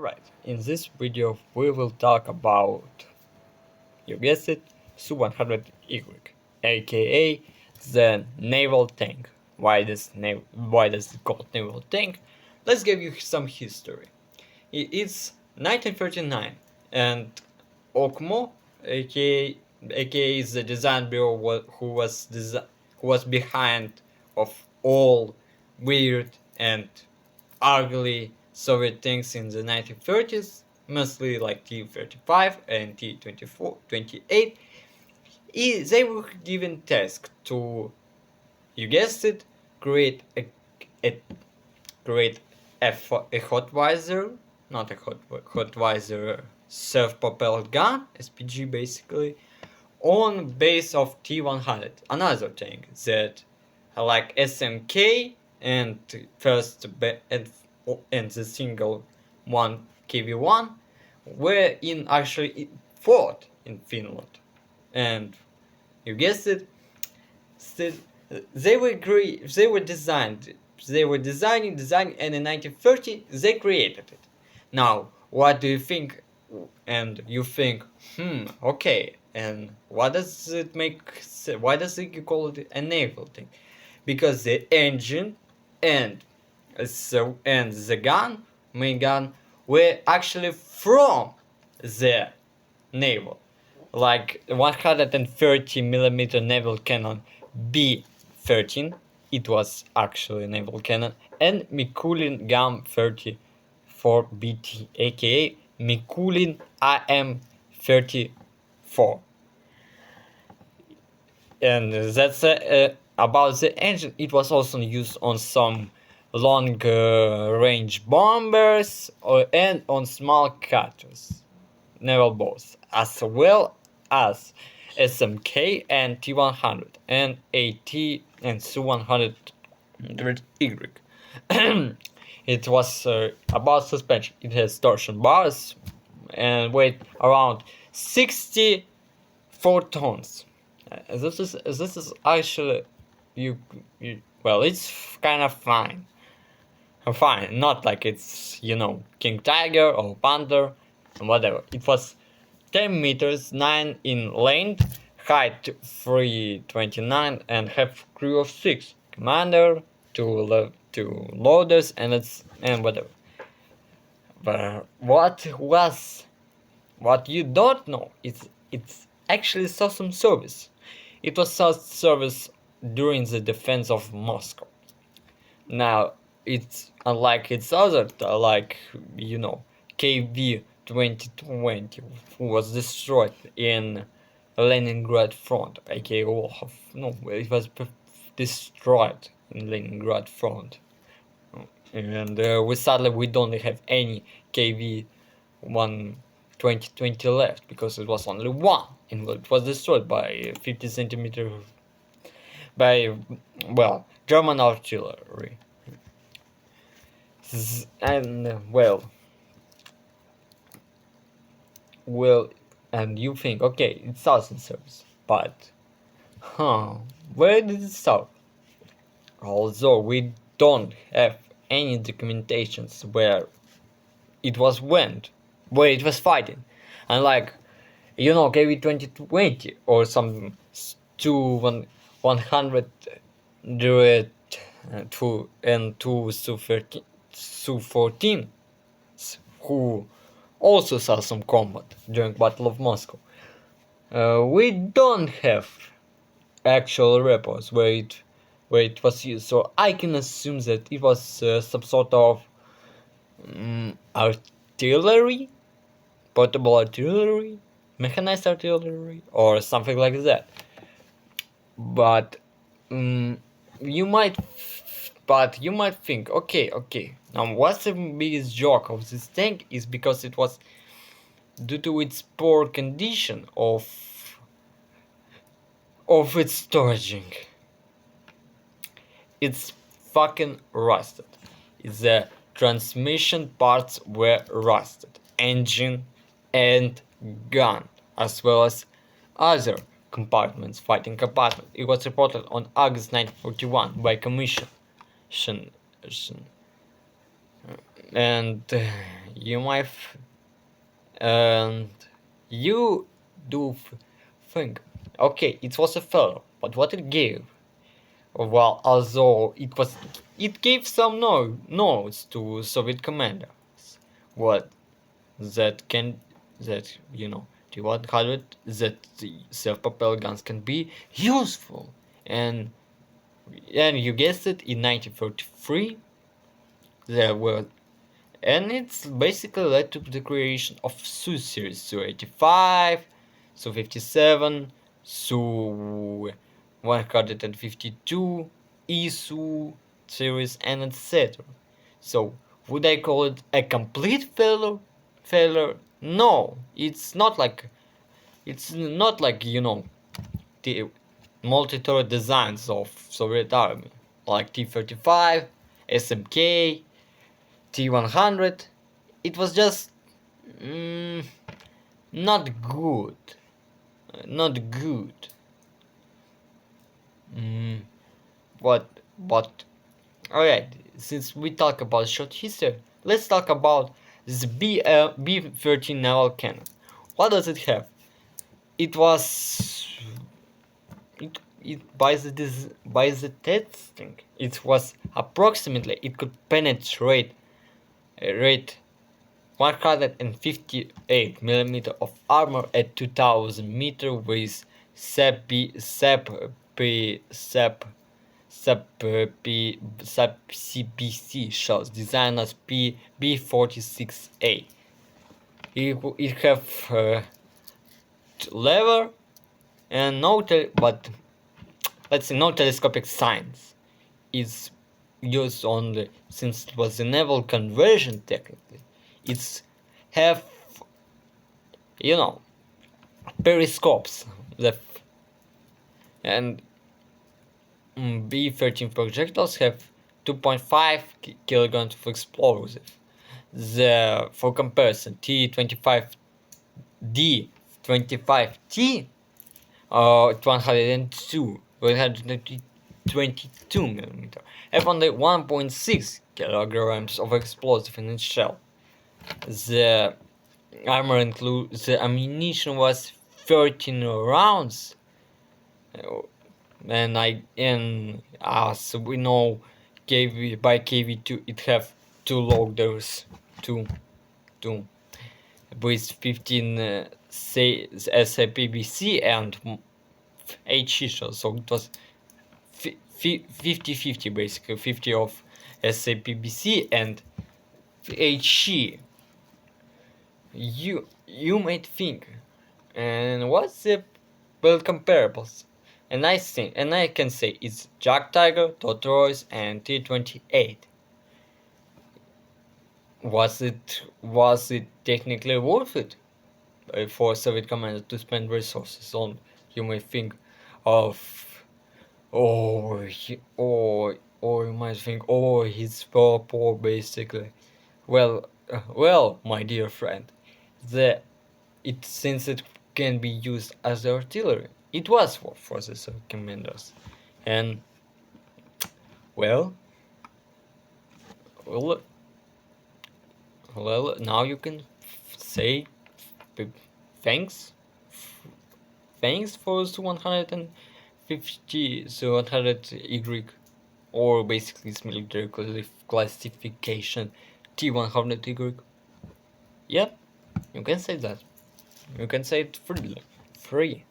Alright, in this video we will talk about, you guessed it, SU-100Y, aka the naval tank. Why does it called naval tank? Let's give you some history. It's 1939 and Okmo, aka the design bureau who was behind of all weird and ugly Soviet tanks in the 1930s, mostly like T-35 and T-28. They were given task to, you guessed it, create a create a hot visor, not a hot visor, self-propelled gun, SPG basically, on base of T-100, another tank that like SMK and and the single one KV-1 were actually fought in Finland, and you guessed it, they were designing, and in 1930 they created it. Now, what do you think? And you think, okay, and what does it make? Why does it call it a naval thing? Because the engine and the main gun, were actually from the naval, like 130mm naval cannon B-13. It was actually a naval cannon, and Mikulin Gam 34BT, aka Mikulin AM-34. And that's about the engine. It was also used on some long range bombers and on small cutters, naval boats, as well as SMK and T-100 and AT and Su-100Y. It was about suspension. It has torsion bars and weighed around 64 tons. This is actually well, it's kind of fine, not like it's King Tiger or Panther and whatever. It was 10 meters 9 in length, height 329, and have crew of 6, commander, two loaders, and whatever. But what you don't know is it's actually saw some service. It was service during the defense of Moscow. Now, it's unlike its other, like, KV 2020, who was destroyed in Leningrad front, aka Volkhov. No, it was destroyed in Leningrad front. And sadly we don't have any KV 2020 left, because it was only one, and it was destroyed by 50 centimeter by, well, German artillery. And and you think, okay, it starts in service, but where did it start? Although we don't have any documentations where it was fighting, unlike KV 2020 or some Su-100 and two Su-14, who also saw some combat during Battle of Moscow. We don't have actual reports where it was used, so I can assume that it was some sort of artillery, portable artillery, mechanized artillery, or something like that. But you might think, okay, now what's the biggest joke of this tank is because it was due to its poor condition of its storaging. It's fucking rusted. The transmission parts were rusted, engine and gun, as well as other compartments, fighting compartment. It was reported on August 1941 by Commission and you might and you do think, okay, it was a failure, but what it gave? Well, although it gave some notes to Soviet commanders. What that can that T-100 that the self-propelled guns can be useful, and you guessed it, in 1943 there were, and it's basically led to the creation of Su-series, Su-85, Su-57, Su-152, ISU series, and etc. So, would I call it a complete failure? No, it's not like the multi-turret designs of Soviet Army, like T-35, SMK, T-100. It was just not good. Not good. But alright, since we talk about short history, let's talk about the B-13 naval cannon. What does it have? It was by the testing, it was approximately, it could penetrate rate 158 millimeter of armor at 2000 meter with CBC shells designed as B46A. It have lever and no telescopic signs. It's used only, since it was a naval conversion technically. It's have periscopes and B-13 projectiles have 2.5 kilograms of explosive. For comparison, T-25D 25T 122 millimeter have only 1.6 kilograms of explosive in its shell. The armor the ammunition was 13 rounds, and as we know, by KV2 it have two loaders, two with 15 SAPBC and HE shells, so it was 50-50 basically, 50 of SAPBC and HE. You might think, and what's the build comparables? And I can say it's Jack Tiger, Tortoise, and T-28. Was it technically worth it for Soviet commanders to spend resources on? You may think of, or you might think, he's poor basically. Well, my dear friend, since it can be used as artillery, it was for the Soviet commanders, and well, now you can say thanks for Su-150, Su-100Y, or basically its military classification, T-100Y. Yeah, you can say that. You can say it free.